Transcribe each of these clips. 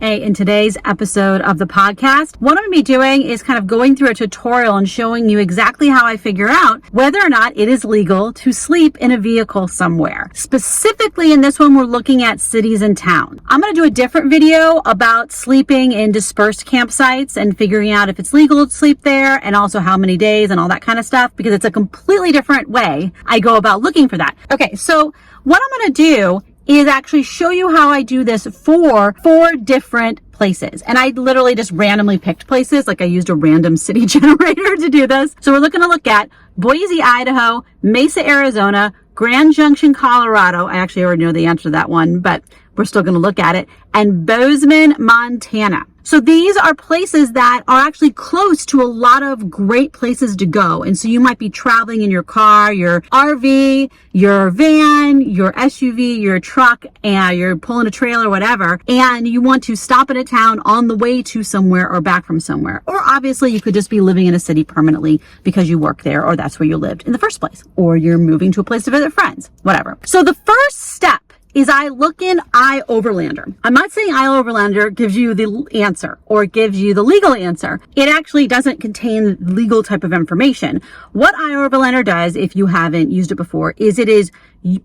Hey, in today's episode of the podcast, what I'm going to be doing is kind of going through a tutorial and showing you exactly how I figure out whether or not it is legal to sleep in a vehicle somewhere. Specifically in this one, we're looking at cities and towns. I'm going to do a different video about sleeping in dispersed campsites and figuring out if it's legal to sleep there and also how many days and all that kind of stuff, because it's a completely different way I go about looking for that. Okay, so what I'm going to do is actually show you how I do this for 4 different places. And I literally just randomly picked places, like I used a random city generator to do this. So we're looking to look at Boise, Idaho, Mesa, Arizona, Grand Junction, Colorado. I actually already know the answer to that one, but we're still going to look at it. And Bozeman, Montana. So these are places that are actually close to a lot of great places to go. And so you might be traveling in your car, your RV, your van, your SUV, your truck, and you're pulling a trailer, whatever, and you want to stop in a town on the way to somewhere or back from somewhere. Or obviously you could just be living in a city permanently because you work there or that's where you lived in the first place. Or you're moving to a place to visit friends, whatever. So the first step is I look in iOverlander. I'm not saying iOverlander gives you the answer or gives you the legal answer. It actually doesn't contain legal type of information. What iOverlander does, if you haven't used it before, is it is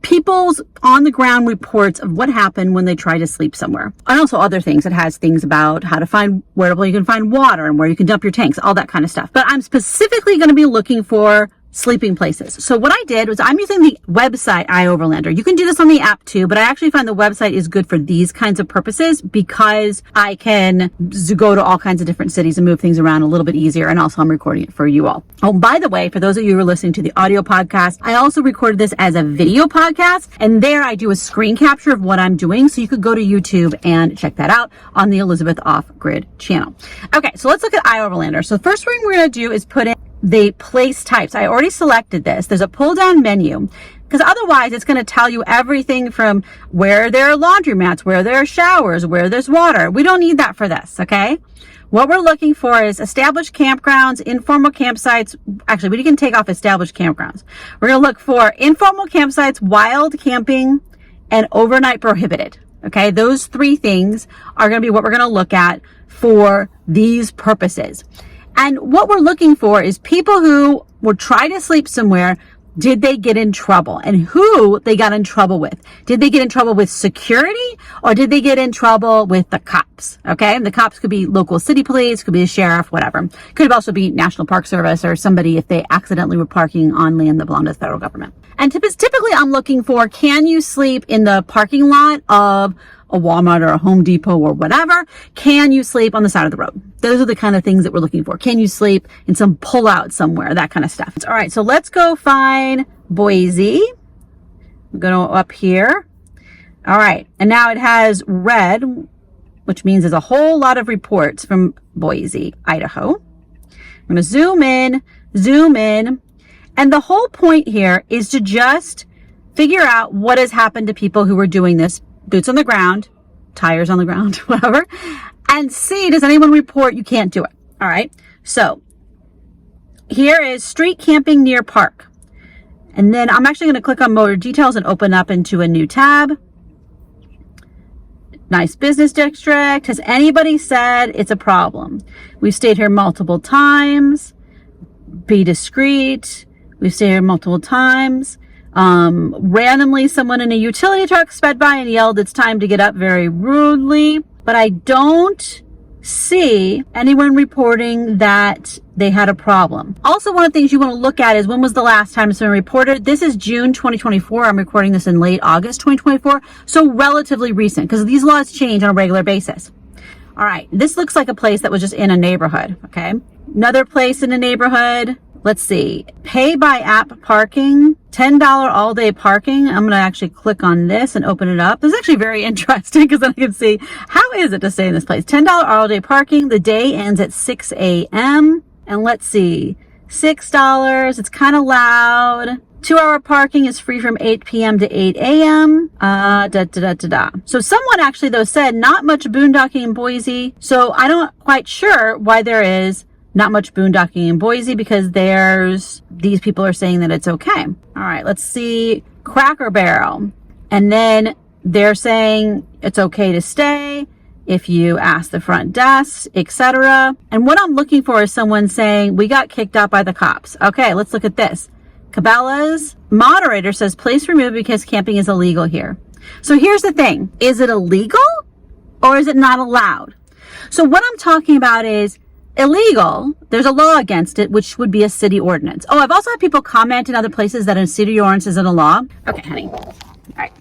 people's on the ground reports of what happened when they try to sleep somewhere. And also other things. It has things about how to find where you can find water and where you can dump your tanks, all that kind of stuff. But I'm specifically going to be looking for sleeping places. So what I did was I'm using the website iOverlander. You can do this on the app too, but I actually find the website is good for these kinds of purposes because I can go to all kinds of different cities and move things around a little bit easier. And also I'm recording it for you all. Oh, by the way, for those of you who are listening to the audio podcast, I also recorded this as a video podcast, and there I do a screen capture of what I'm doing. So you could go to YouTube and check that out on the Elizabeth Off Grid channel. Okay, so let's look at iOverlander. So the first thing we're going to do is put in the place types. I already selected this. There's a pull down menu because otherwise it's going to tell you everything from where there are laundromats, where there are showers, where there's water. We don't need that for this. Okay. What we're looking for is established campgrounds, informal campsites. Actually, we can take off established campgrounds. We're going to look for informal campsites, wild camping, and overnight prohibited. Okay. Those 3 things are going to be what we're going to look at for these purposes. And what we're looking for is people who were trying to sleep somewhere. Did they get in trouble, and who they got in trouble with? Did they get in trouble with security, or did they get in trouble with the cops? Okay. And the cops could be local city police, could be the sheriff, whatever. Could also be National Park Service or somebody if they accidentally were parking on land that belonged to the federal government. And typically I'm looking for, can you sleep in the parking lot of a Walmart or a Home Depot or whatever? Can you sleep on the side of the road? Those are the kind of things that we're looking for. Can you sleep in some pullout somewhere? That kind of stuff. All right, so let's go find Boise. I'm going to go up here. All right, and now it has red, which means there's a whole lot of reports from Boise, Idaho. I'm going to zoom in, and the whole point here is to just figure out what has happened to people who were doing this. Boots on the ground, tires on the ground, whatever, and see, does anyone report you can't do it? All right. So here is street camping near park. And then I'm actually going to click on motor details and open up into a new tab. Nice business district. Has anybody said it's a problem? We've stayed here multiple times. Be discreet. We've stayed here multiple times. Randomly someone in a utility truck sped by and yelled, "It's time to get up," very rudely. But I don't see anyone reporting that they had a problem. Also, one of the things you want to look at is when was the last time someone reported. This is June 2024. I'm recording this in late August 2024. So relatively recent because these laws change on a regular basis. All right. This looks like a place that was just in a neighborhood. Okay. Another place in a neighborhood. Let's see, pay by app parking, $10 all day parking. I'm going to actually click on this and open it up. This is actually very interesting because then I can see how is it to stay in this place. $10 all day parking. The day ends at 6 a.m. And let's see, $6. It's kind of loud. 2-hour parking is free from 8 p.m. to 8 a.m. So someone actually though said not much boondocking in Boise. So I don't quite sure why there is not much boondocking in Boise because these people are saying that it's okay. All right, let's see. Cracker Barrel. And then they're saying it's okay to stay if you ask the front desk, etc. And what I'm looking for is someone saying, we got kicked out by the cops. Okay, let's look at this. Cabela's moderator says, place removed because camping is illegal here. So here's the thing. Is it illegal or is it not allowed? So what I'm talking about is illegal. There's a law against it, which would be a city ordinance. Oh, I've also had people comment in other places that a city ordinance isn't a law. Okay, honey. All right.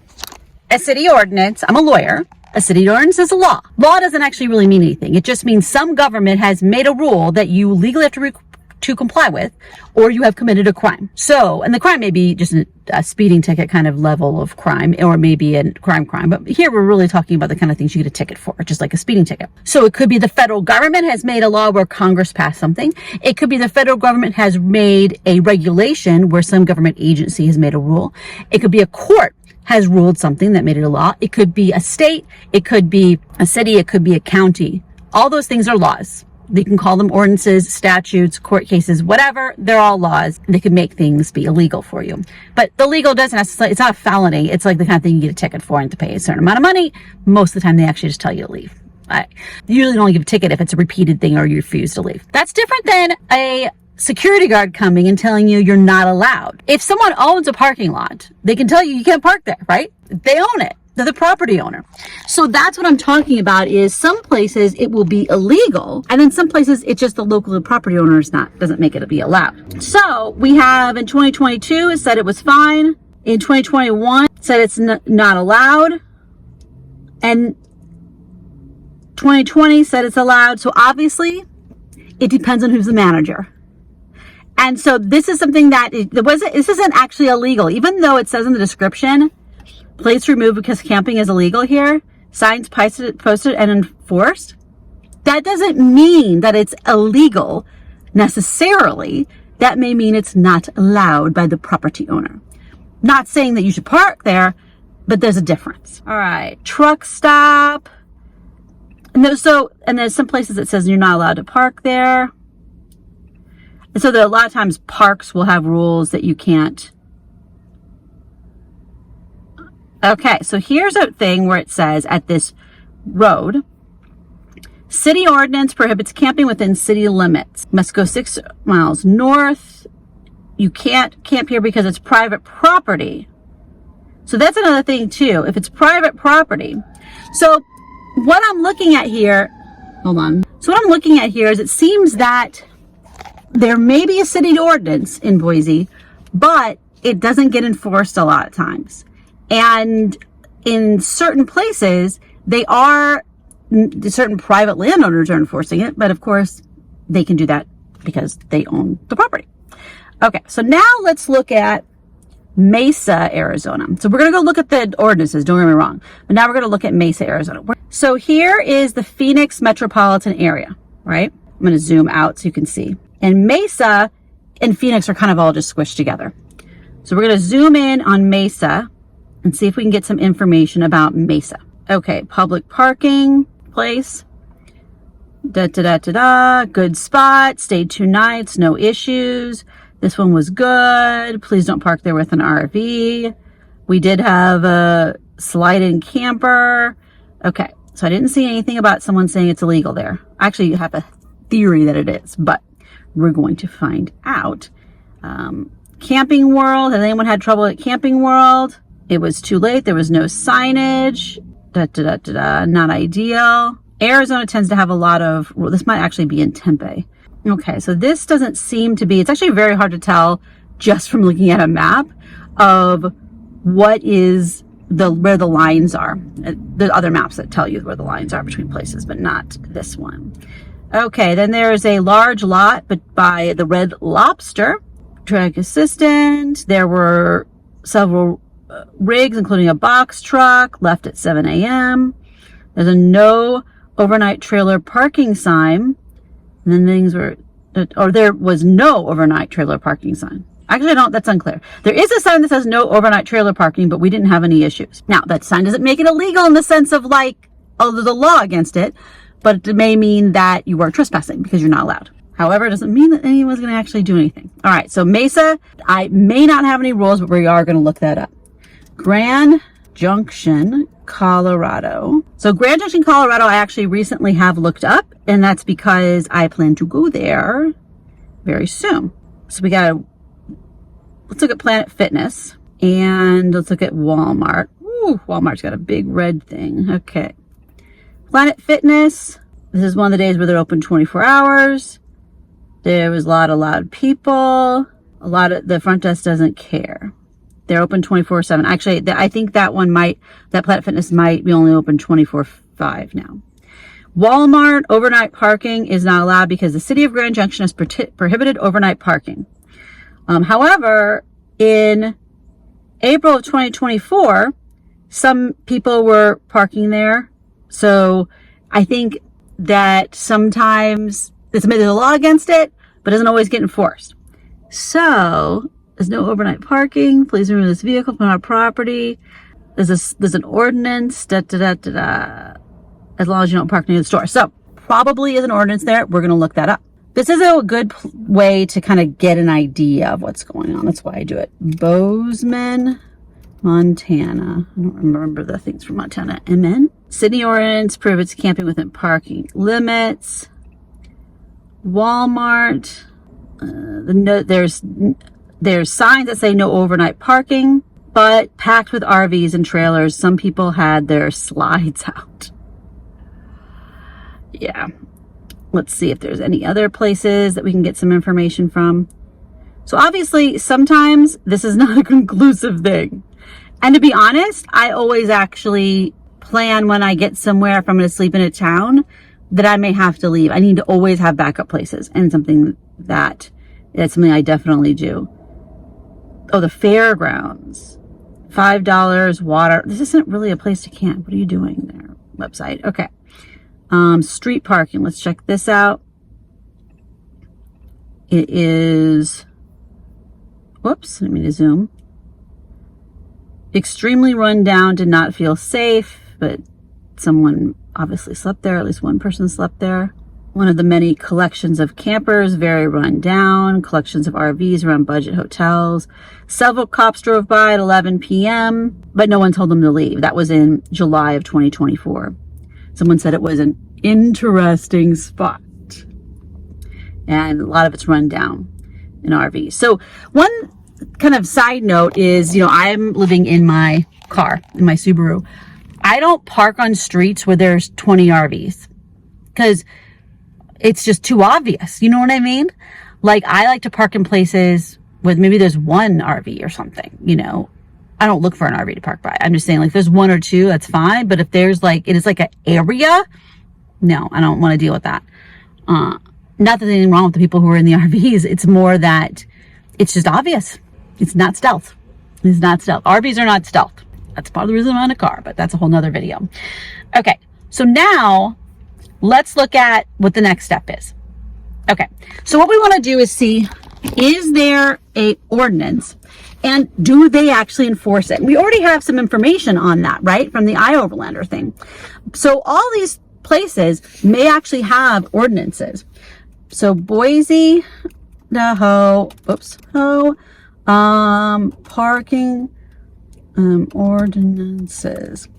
A city ordinance, I'm a lawyer. A city ordinance is a law. Law doesn't actually really mean anything. It just means some government has made a rule that you legally have to comply with, or you have committed a crime. So, and the crime may be just a speeding ticket kind of level of crime, or maybe a crime. But here we're really talking about the kind of things you get a ticket for, just like a speeding ticket. So it could be the federal government has made a law where Congress passed something. It could be the federal government has made a regulation where some government agency has made a rule. It could be a court has ruled something that made it a law. It could be a state. It could be a city. It could be a county. All those things are laws. They can call them ordinances, statutes, court cases, whatever. They're all laws. They can make things be illegal for you. But the legal doesn't necessarily, it's not a felony. It's like the kind of thing you get a ticket for and to pay a certain amount of money. Most of the time, they actually just tell you to leave. You usually don't give a ticket if it's a repeated thing or you refuse to leave. That's different than a security guard coming and telling you you're not allowed. If someone owns a parking lot, they can tell you you can't park there, right? They own it. They're the property owner. So that's what I'm talking about is some places it will be illegal. And then some places it's just the local property owner doesn't make it be allowed. So we have in 2022, it said it was fine. In 2021, it said it's not allowed. And 2020 said it's allowed. So obviously it depends on who's the manager. And so this is something that this isn't actually illegal, even though it says in the description, place removed because camping is illegal here, signs posted and enforced. That doesn't mean that it's illegal necessarily. That may mean it's not allowed by the property owner. Not saying that you should park there, but there's a difference. All right, truck stop. And there's some places that says you're not allowed to park there. And so there are a lot of times parks will have rules that you can't. Okay, so here's a thing where it says at this road, city ordinance prohibits camping within city limits. Must go 6 miles north. You can't camp here because it's private property. So that's another thing too. If it's private property. So what I'm looking at here, hold on. So what I'm looking at here is it seems that there may be a city ordinance in Boise, but it doesn't get enforced a lot of times. And in certain places, certain private landowners are enforcing it, but of course they can do that because they own the property. Okay, so now let's look at Mesa, Arizona. So we're going to go look at the ordinances, don't get me wrong, but now we're going to look at Mesa, Arizona. So here is the Phoenix metropolitan area, right? I'm going to zoom out so you can see. And Mesa and Phoenix are kind of all just squished together. So we're going to zoom in on Mesa and see if we can get some information about Mesa. Okay, public parking place. Good spot. Stayed 2 nights, no issues. This one was good. Please don't park there with an RV. We did have a slide-in camper. Okay, so I didn't see anything about someone saying it's illegal there. I actually have a theory that it is, but we're going to find out. Camping World. Has anyone had trouble at Camping World? It was too late. There was no signage. Not ideal. Arizona tends to have a lot of, well, this might actually be in Tempe. Okay, so this doesn't seem to be, it's actually very hard to tell just from looking at a map of what is where the lines are. There's other maps that tell you where the lines are between places, but not this one. Okay, then there's a large lot, but by the Red Lobster. Track assistant. There were several rigs, including a box truck, left at 7 a.m. There's a no overnight trailer parking sign. And then there was no overnight trailer parking sign. Actually, that's unclear. There is a sign that says no overnight trailer parking, but we didn't have any issues. Now, that sign doesn't make it illegal in the sense of there's a law against it, but it may mean that you are trespassing because you're not allowed. However, it doesn't mean that anyone's going to actually do anything. All right, so Mesa, I may not have any rules, but we are going to look that up. Grand Junction, Colorado. So Grand Junction, Colorado, I actually recently have looked up, and that's because I plan to go there very soon. So let's look at Planet Fitness, and let's look at Walmart. Ooh, Walmart's got a big red thing. Okay. Planet Fitness, this is one of the days where they're open 24 hours. There was a lot of loud people. The front desk doesn't care. They're open 24/7. Actually, I think that Planet Fitness might be only open 24/5 now. Walmart, overnight parking is not allowed because the city of Grand Junction has prohibited overnight parking. However, in April of 2024, some people were parking there. So I think that sometimes there's a law against it, but doesn't always get enforced. So there's no overnight parking. Please remove this vehicle from our property. There's an ordinance, as long as you don't park near the store. So probably is an ordinance there. We're going to look that up. This is a good way to kind of get an idea of what's going on. That's why I do it. Bozeman, Montana. I don't remember the things from Montana. MN? City ordinance prohibits camping within parking limits. Walmart. There's signs that say no overnight parking, but packed with RVs and trailers. Some people had their slides out. Yeah. Let's see if there's any other places that we can get some information from. So obviously, sometimes this is not a conclusive thing. And to be honest, I always actually plan when I get somewhere, if I'm going to sleep in a town, that I may have to leave. I need to always have backup places, and that's something I definitely do. Oh, the fairgrounds. $5, water. This isn't really a place to camp. What are you doing there? Website. Okay. Street parking. Let's check this out. It is, whoops, let me zoom. Extremely run down, did not feel safe, but someone obviously slept there. At least one person slept there. One of the many collections of campers, very run down. Collections of RVs around budget hotels. Several cops drove by at 11 p.m., but no one told them to leave. That was in July of 2024. Someone said it was an interesting spot. And a lot of it's run down in RVs. So one kind of side note is, I'm living in my car, in my Subaru. I don't park on streets where there's 20 RVs because it's just too obvious. You know what I mean? Like, I like to park in places with maybe there's one RV or something, I don't look for an RV to park by. I'm just saying, like, if there's one or two, that's fine. But if there's it is like an area, no, I don't want to deal with that. Not that there's anything wrong with the people who are in the RVs. It's more that it's just obvious. It's not stealth. It's not stealth. RVs are not stealth. That's part of the reason I'm in a car, but that's a whole nother video. Okay. So now let's look at what the next step is. Okay. So what we want to do is see, is there a ordinance and do they actually enforce it? We already have some information on that, right? From the iOverlander thing. So all these places may actually have ordinances. So Boise, Idaho, parking, ordinances.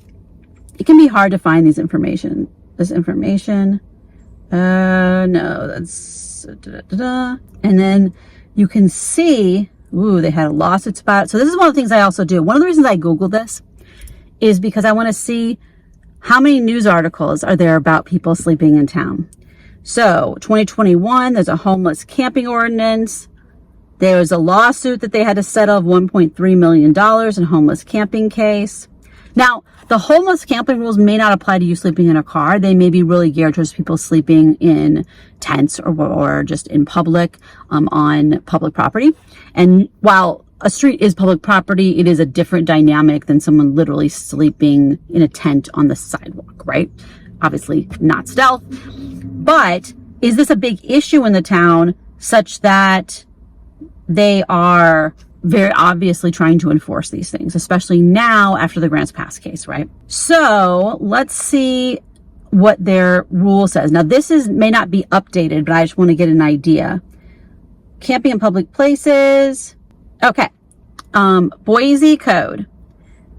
It can be hard to find this information. No, that's, and then you can see, they had a lawsuit spot. So this is one of the things I also do. One of the reasons I Googled this is because I want to see how many news articles are there about people sleeping in town. So 2021, there's a homeless camping ordinance. There was a lawsuit that they had to settle of $1.3 million in homeless camping case. Now, the homeless camping rules may not apply to you sleeping in a car. They may be really geared towards people sleeping in tents or just in public, on public property. And while a street is public property, it is a different dynamic than someone literally sleeping in a tent on the sidewalk, right? Obviously not stealth. But is this a big issue in the town such that they are very obviously trying to enforce these things, especially now after the Grants Pass case, right? So let's see what their rule says. Now, this may not be updated, but I just want to get an idea. Camping in public places. Okay. Boise code.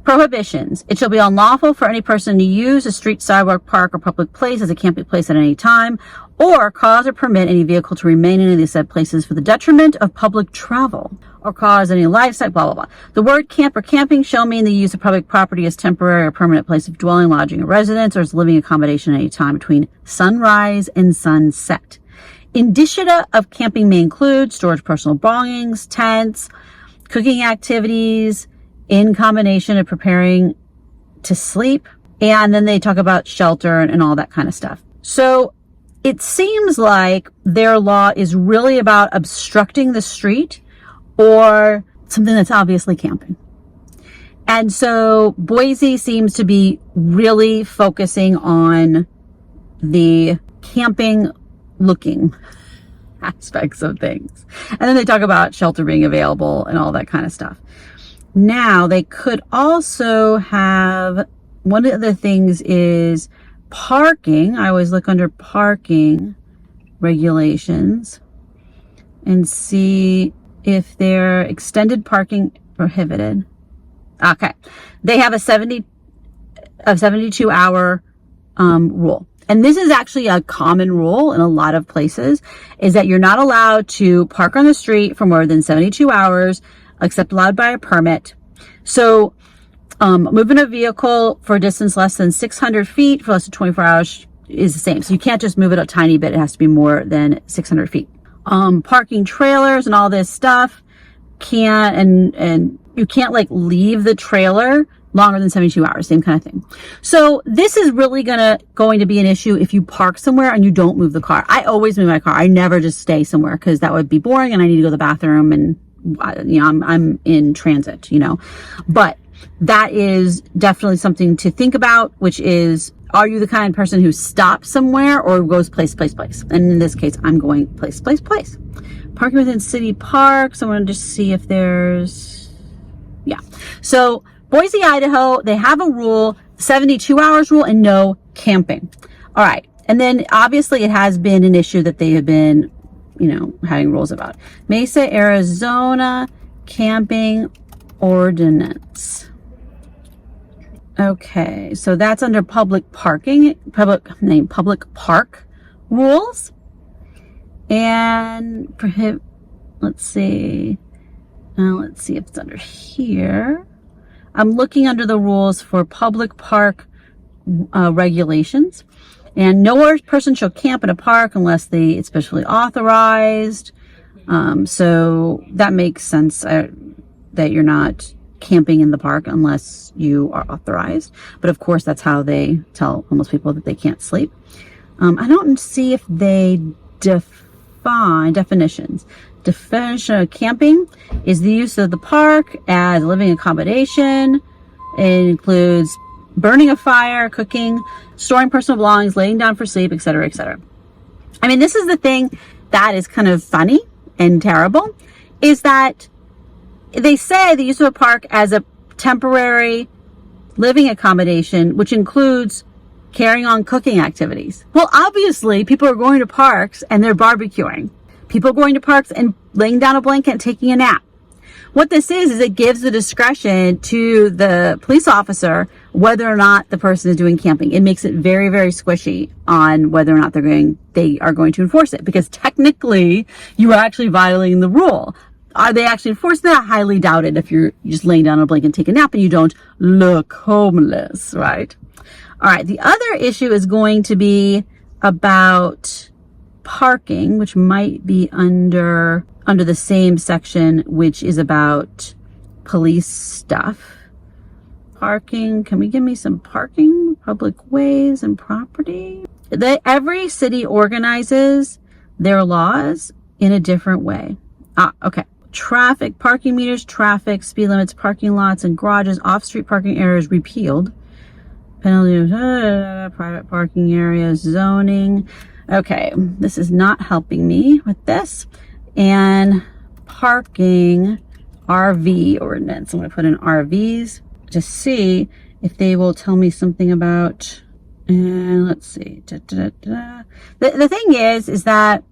Prohibitions. It shall be unlawful for any person to use a street, sidewalk, park, or public place as a camping place at any time, or cause or permit any vehicle to remain in any of these said places for the detriment of public travel, or cause any livestock, blah, blah, blah. The word camp or camping shall mean the use of public property as temporary or permanent place of dwelling, lodging, or residence, or as living accommodation at any time between sunrise and sunset. Indicia of camping may include storage of personal belongings, tents, cooking activities, in combination of preparing to sleep. And then they talk about shelter and all that kind of stuff. So it seems like their law is really about obstructing the street or something that's obviously camping. And so Boise seems to be really focusing on the camping looking aspects of things. And then they talk about shelter being available and all that kind of stuff. Now, they could also have, one of the things is parking. I always look under parking regulations and see if they're extended parking prohibited. Okay. They have a 72-hour rule. And this is actually a common rule in a lot of places, is that you're not allowed to park on the street for more than 72 hours, except allowed by a permit. So, moving a vehicle for a distance less than 600 feet for less than 24 hours is the same. So you can't just move it a tiny bit. It has to be more than 600 feet. Parking trailers and all this stuff can't, and you can't like leave the trailer longer than 72 hours, same kind of thing. So this is really going to be an issue if you park somewhere and you don't move the car. I always move my car. I never just stay somewhere because that would be boring and I need to go to the bathroom and, you know, I'm in transit, you know, but that is definitely something to think about, which is, are you the kind of person who stops somewhere or goes place, place, place? And in this case, I'm going place, place, place. Parking within city parks. I want to just see if there's, yeah. So Boise, Idaho, they have a rule, 72 hours rule, and no camping. All right. And then obviously it has been an issue that they have been, you know, having rules about. Mesa, Arizona, camping ordinance. Okay. So that's under public parking, public park rules. And let's see if it's under here. I'm looking under the rules for public park regulations, and no person shall camp in a park unless it's specially authorized. So that makes sense that you're not camping in the park unless you are authorized. But of course, that's how they tell homeless people that they can't sleep. I don't see if they define definitions. Definition of camping is the use of the park as a living accommodation. It includes burning a fire, cooking, storing personal belongings, laying down for sleep, etc., etc. I mean, this is the thing that is kind of funny and terrible, is that they say the use of a park as a temporary living accommodation, which includes carrying on cooking activities. Well, obviously, people are going to parks and they're barbecuing. People are going to parks and laying down a blanket and taking a nap. What this is it gives the discretion to the police officer whether or not the person is doing camping. It makes it very, very squishy on whether or not they are going to enforce it, because technically you are actually violating the rule. Are they actually enforcing that? I highly doubt it if you're just laying down on a blanket and take a nap and you don't look homeless, right? All right. The other issue is going to be about parking, which might be under the same section, which is about police stuff. Parking. Can we give me some parking? Public ways and property. Every city organizes their laws in a different way. Okay. Traffic, parking meters, traffic, speed limits, parking lots and garages, off-street parking areas repealed. Penalty of private parking areas, zoning. Okay, this is not helping me with this. And parking RV ordinance. I'm going to put in RVs to see if they will tell me something about, and let's see. The thing is that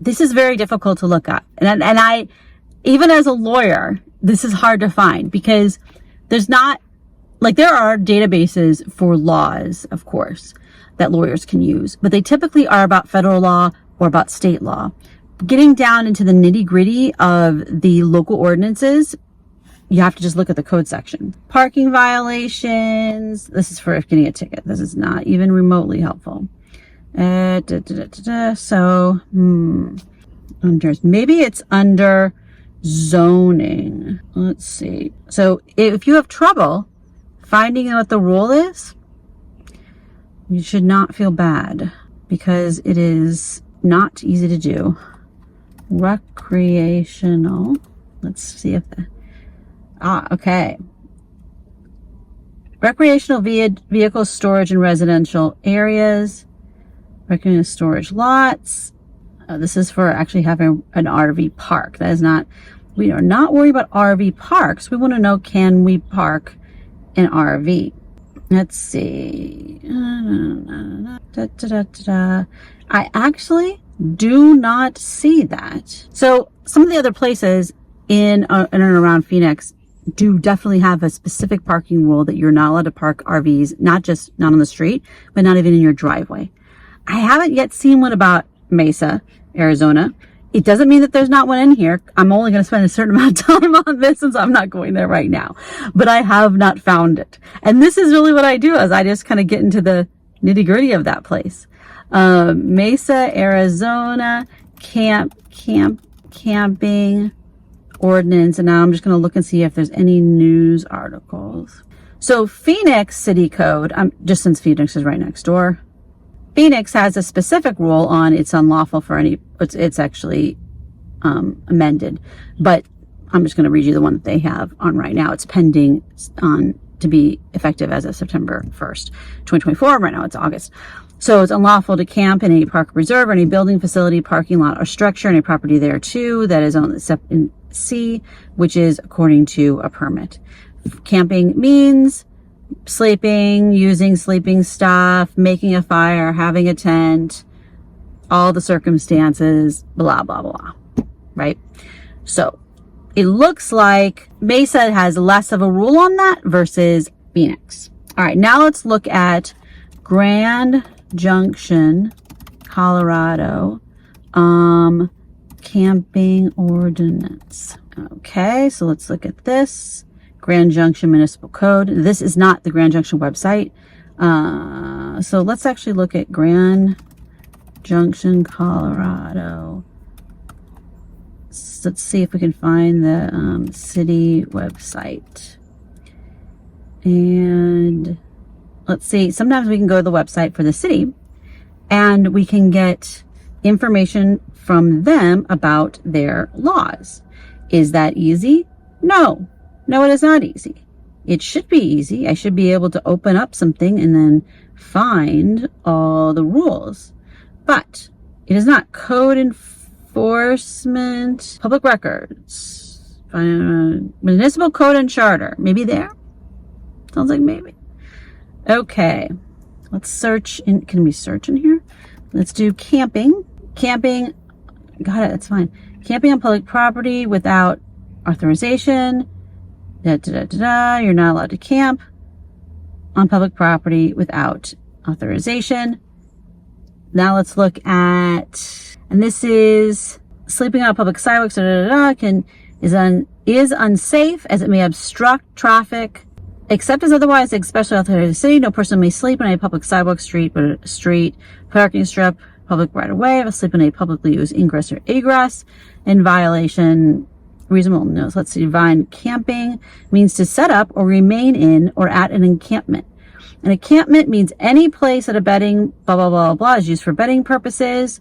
this is very difficult to look up. And I, even as a lawyer, this is hard to find because there's not like there are databases for laws, of course, that lawyers can use, but they typically are about federal law or about state law. Getting down into the nitty-gritty of the local ordinances, you have to just look at the code section. Parking violations. This is for getting a ticket. This is not even remotely helpful. So, maybe it's under zoning. Let's see. So if you have trouble finding out what the rule is, you should not feel bad because it is not easy to do. Recreational. Let's see if okay. Recreational vehicle storage in residential areas. Recreational storage lots. This is for actually having an RV park. That is not, we are not worried about RV parks. We want to know, can we park an RV? Let's see. I actually do not see that. So some of the other places in and around Phoenix do definitely have a specific parking rule that you're not allowed to park RVs, not on the street, but not even in your driveway. I haven't yet seen one about Mesa, Arizona. It doesn't mean that there's not one in here. I'm only going to spend a certain amount of time on this since I'm not going there right now, but I have not found it. And this is really what I do, is I just kind of get into the nitty gritty of that place. Mesa, Arizona, camping ordinance. And now I'm just going to look and see if there's any news articles. So Phoenix City Code, just since Phoenix is right next door, Phoenix has a specific rule on it's unlawful for any, it's actually amended, but I'm just going to read you the one that they have on right now. It's pending on to be effective as of September 1st, 2024. Right now it's August. So it's unlawful to camp in any park or reserve or any building, facility, parking lot, or structure, any property there too that is on the C, which is according to a permit. Camping means sleeping, using sleeping stuff, making a fire, having a tent, all the circumstances, blah, blah, blah, right? So it looks like Mesa has less of a rule on that versus Phoenix. All right, now let's look at Grand Junction, Colorado, camping ordinance. Okay, so let's look at this. Grand Junction Municipal Code. This is not the Grand Junction website. So let's actually look at Grand Junction, Colorado. So let's see if we can find the city website. And let's see, sometimes we can go to the website for the city and we can get information from them about their laws. Is that easy? No. No, it is not easy. It should be easy. I should be able to open up something and then find all the rules. But it is not. Code enforcement, public records, municipal code and charter. Maybe there? Sounds like maybe. Okay. Let's search in. Can we search in here? Let's do camping. Camping. Got it. That's fine. Camping on public property without authorization. You're not allowed to camp on public property without authorization. Now let's look at, and this is sleeping on public sidewalks, is unsafe as it may obstruct traffic, except as otherwise especially authorized in the city. No person may sleep on a public sidewalk, street, parking strip, public right of way, or sleep on a publicly used ingress or egress in violation. Reasonable notice. Let's see. Define camping means to set up or remain in or at an encampment. An encampment means any place that a bedding, blah, blah, blah, blah, is used for bedding purposes,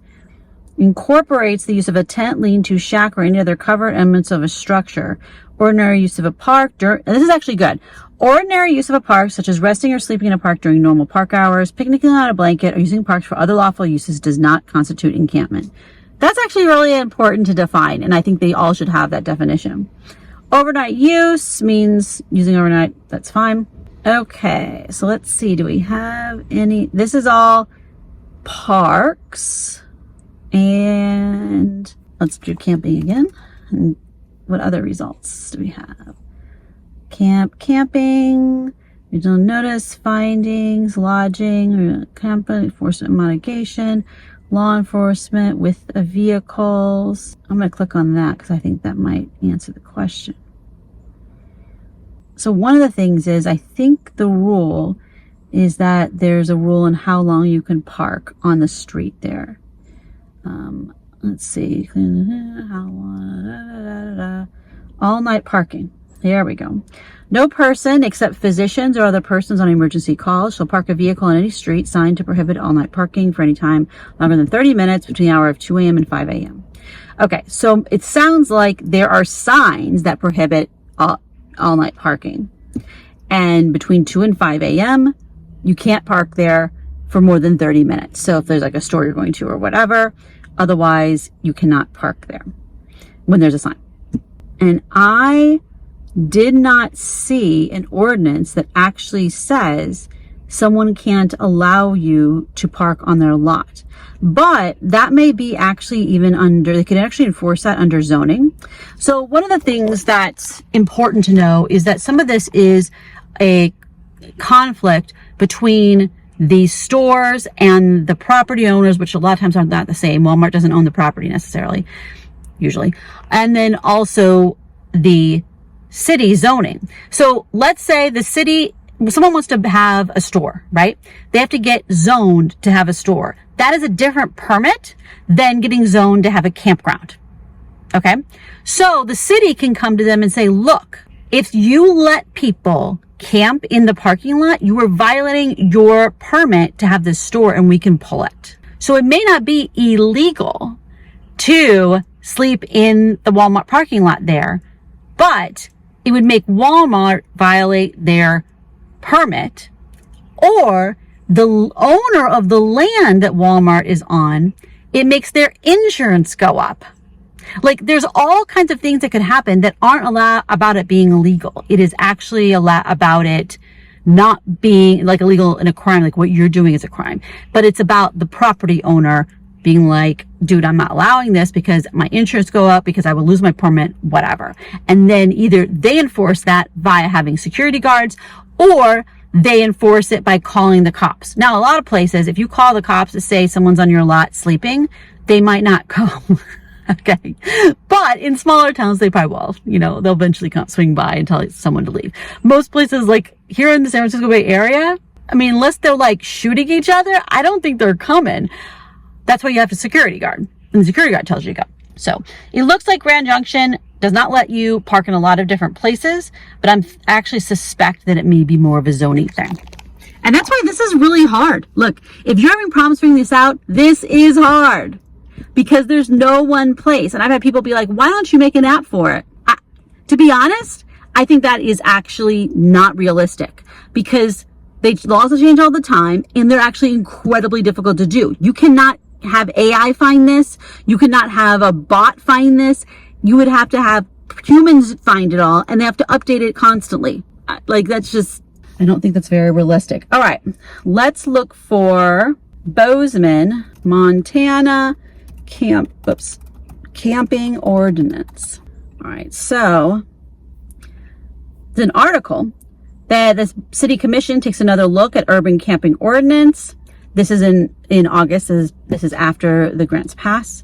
incorporates the use of a tent, lean-to, shack, or any other covered elements of a structure. Ordinary use of a park, and this is actually good. Ordinary use of a park, such as resting or sleeping in a park during normal park hours, picnicking on a blanket, or using parks for other lawful uses does not constitute encampment. That's actually really important to define, and I think they all should have that definition. Overnight use means using overnight. That's fine. Okay, so let's see. Do we have any? This is all parks, and let's do camping again. And what other results do we have? Camping, Regional notice, findings, lodging, company enforcement mitigation, law enforcement with vehicles. I'm going to click on that because I think that might answer the question. So one of the things is, I think the rule is that there's a rule on how long you can park on the street there. Let's see. How long? All night parking. There we go. No person except physicians or other persons on emergency calls shall park a vehicle on any street signed to prohibit all night parking for any time longer than 30 minutes between the hour of 2 a.m. and 5 a.m. Okay, so it sounds like there are signs that prohibit all night parking. And between 2 and 5 a.m., you can't park there for more than 30 minutes. So if there's like a store you're going to or whatever, otherwise you cannot park there when there's a sign. And I did not see an ordinance that actually says someone can't allow you to park on their lot. But that may be actually even under, they could actually enforce that under zoning. So one of the things that's important to know is that some of this is a conflict between the stores and the property owners, which a lot of times are not the same. Walmart doesn't own the property necessarily, usually. And then also the city zoning. So let's say the city, someone wants to have a store, right? They have to get zoned to have a store. That is a different permit than getting zoned to have a campground. Okay. So the city can come to them and say, look, if you let people camp in the parking lot, you are violating your permit to have this store and we can pull it. So it may not be illegal to sleep in the Walmart parking lot there, but it would make Walmart violate their permit, or the owner of the land that Walmart is on, it makes their insurance go up. Like there's all kinds of things that could happen that aren't about it being illegal. It is actually about it not being like illegal in a crime, like what you're doing is a crime. But it's about the property owner being like, dude, I'm not allowing this because my insurance go up, because I will lose my permit, whatever. And then either they enforce that via having security guards, or they enforce it by calling the cops. Now, a lot of places, if you call the cops to say someone's on your lot sleeping, they might not come. Okay. But in smaller towns, they probably will. You know, they'll eventually come swing by and tell someone to leave. Most places, like here in the San Francisco Bay Area, I mean, unless they're like shooting each other, I don't think they're coming. That's why you have a security guard. And the security guard tells you to go. So it looks like Grand Junction does not let you park in a lot of different places, but I'm actually suspect that it may be more of a zoning thing. And that's why this is really hard. Look, if you're having problems figuring this out, this is hard because there's no one place. And I've had people be like, why don't you make an app for it? To be honest, I think that is actually not realistic because laws change all the time and they're actually incredibly difficult to do. You cannot have AI find this. You cannot have a bot find this. You would have to have humans find it all, and they have to update it constantly. Like, that's just, I don't think that's very realistic. All right, let's look for Bozeman, Montana camping ordinance. All right, so there's an article that the city commission takes another look at urban camping ordinance. This is in August. This is after the grants pass.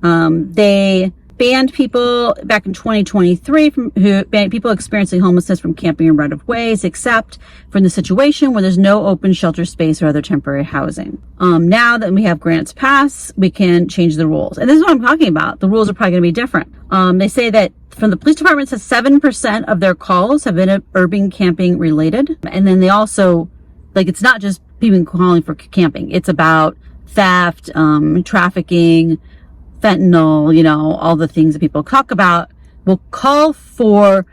They banned people back in 2023 who banned people experiencing homelessness from camping in right of ways, except for in the situation where there's no open shelter space or other temporary housing. Now that we have grants pass, we can change the rules. And this is what I'm talking about. The rules are probably going to be different. They say that from the police department says 7% of their calls have been urban camping related. And then they also, like, it's not just people calling for camping. It's about theft, trafficking, fentanyl, you know, all the things that people talk about will call for,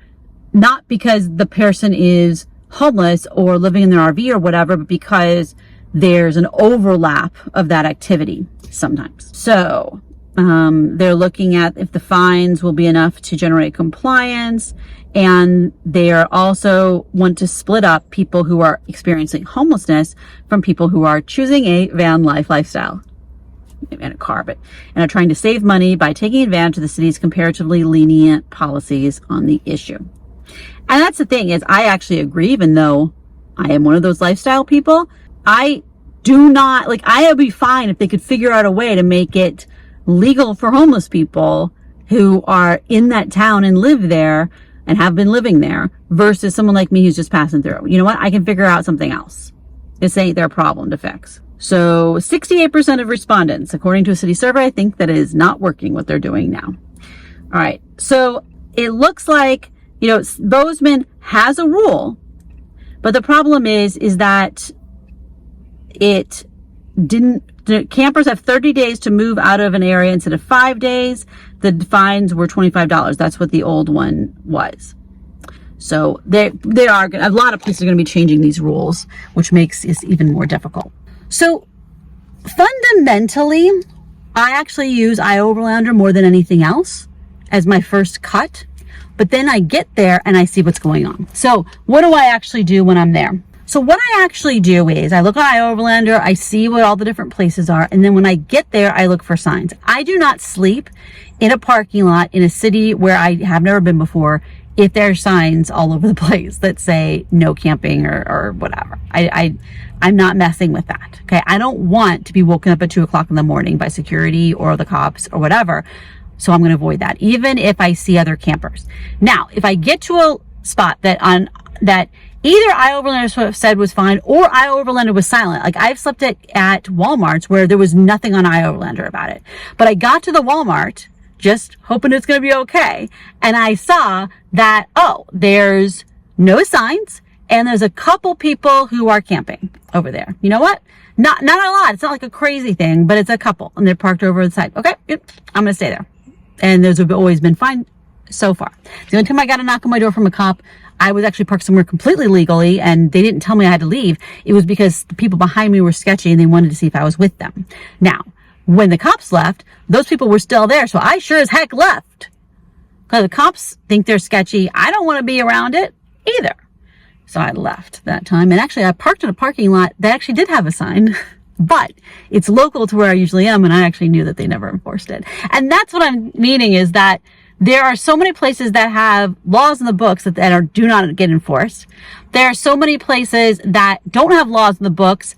not because the person is homeless or living in their RV or whatever, but because there's an overlap of that activity sometimes. So they're looking at if the fines will be enough to generate compliance, and they are also want to split up people who are experiencing homelessness from people who are choosing a van life lifestyle. And a car, and are trying to save money by taking advantage of the city's comparatively lenient policies on the issue. And that's the thing, is I actually agree, even though I am one of those lifestyle people. I do not, like, I would be fine if they could figure out a way to make it legal for homeless people who are in that town and live there and have been living there versus someone like me who's just passing through. You know what? I can figure out something else. This ain't their problem to fix. So 68% of respondents, according to a city survey, think that it is not working what they're doing now. All right. So it looks like, you know, Bozeman has a rule, but the problem is that it didn't, the campers have 30 days to move out of an area instead of 5 days. The fines were $25. That's what the old one was. So they are, a lot of places are going to be changing these rules, which makes it even more difficult. So fundamentally, I actually use iOverlander more than anything else as my first cut. But then I get there and I see what's going on. So what do I actually do when I'm there? So what I actually do is I look at iOverlander, I see what all the different places are, and then when I get there, I look for signs. I do not sleep in a parking lot in a city where I have never been before if there are signs all over the place that say no camping or whatever. I'm not messing with that, okay? I don't want to be woken up at 2 o'clock in the morning by security or the cops or whatever, so I'm gonna avoid that, even if I see other campers. Now, if I get to a spot that either iOverlander said was fine or iOverlander was silent. Like I've slept at Walmarts where there was nothing on iOverlander about it. But I got to the Walmart just hoping it's going to be okay. And I saw that, oh, there's no signs and there's a couple people who are camping over there. You know what? Not a lot. It's not like a crazy thing, but it's a couple and they're parked over the side. Okay, good. I'm going to stay there. And those have always been fine so far. The only time I got a knock on my door from a cop, I was actually parked somewhere completely legally and they didn't tell me I had to leave. It was because the people behind me were sketchy and they wanted to see if I was with them. Now, when the cops left, those people were still there. So I sure as heck left. Because the cops think they're sketchy. I don't want to be around it either. So I left that time. And actually I parked in a parking lot that actually did have a sign, but it's local to where I usually am. And I actually knew that they never enforced it. And that's what I'm meaning is that there are so many places that have laws in the books that do not get enforced. There are so many places that don't have laws in the books,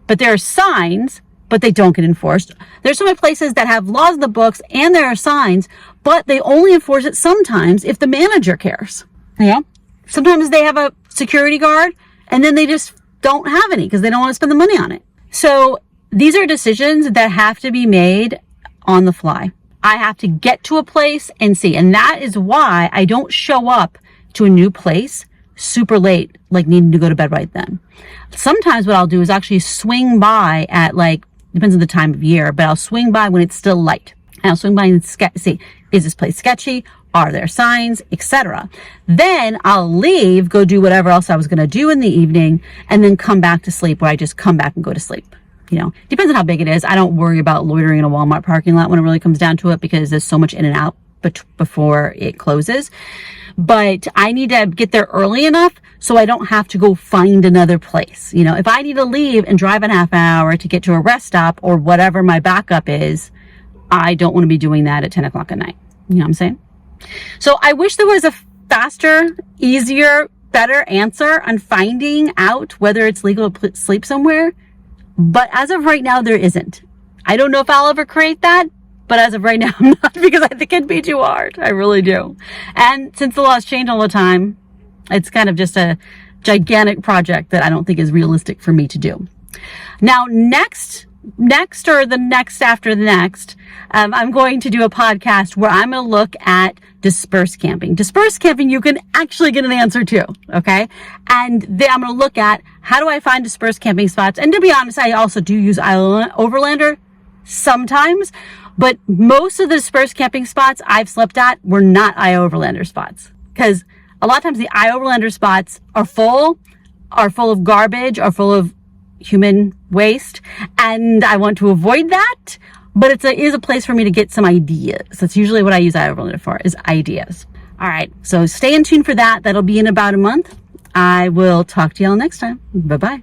but there are signs, but they don't get enforced. There's so many places that have laws in the books and there are signs, but they only enforce it sometimes if the manager cares. Yeah. Sometimes they have a security guard and then they just don't have any because they don't want to spend the money on it. So these are decisions that have to be made on the fly. I have to get to a place and see. And that is why I don't show up to a new place super late, like needing to go to bed right then. Sometimes what I'll do is actually swing by at depends on the time of year, but I'll swing by when it's still light. And I'll swing by and see, is this place sketchy? Are there signs, etc. Then I'll leave, go do whatever else I was going to do in the evening, and then come back to sleep where I just come back and go to sleep. You know, depends on how big it is. I don't worry about loitering in a Walmart parking lot when it really comes down to it because there's so much in and out before it closes. But I need to get there early enough so I don't have to go find another place. You know, if I need to leave and drive a half hour to get to a rest stop or whatever my backup is, I don't want to be doing that at 10 o'clock at night. You know what I'm saying? So I wish there was a faster, easier, better answer on finding out whether it's legal to sleep somewhere. But as of right now, there isn't. I don't know if I'll ever create that, but as of right now, I'm not because I think it'd be too hard. I really do. And since the laws change all the time, it's kind of just a gigantic project that I don't think is realistic for me to do. Now, next or the next after the next, I'm going to do a podcast where I'm going to look at dispersed camping. Dispersed camping, you can actually get an answer to, okay? And then I'm going to look at how do I find dispersed camping spots. And to be honest, I also do use iOverlander sometimes, but most of the dispersed camping spots I've slept at were not iOverlander spots because a lot of times the iOverlander spots are full of garbage, are full of human waste, and I want to avoid that, but it is a place for me to get some ideas. That's usually what I use iOverlander for, is ideas. All right, so stay in tune for that. That'll be in about a month. I will talk to y'all next time. Bye-bye.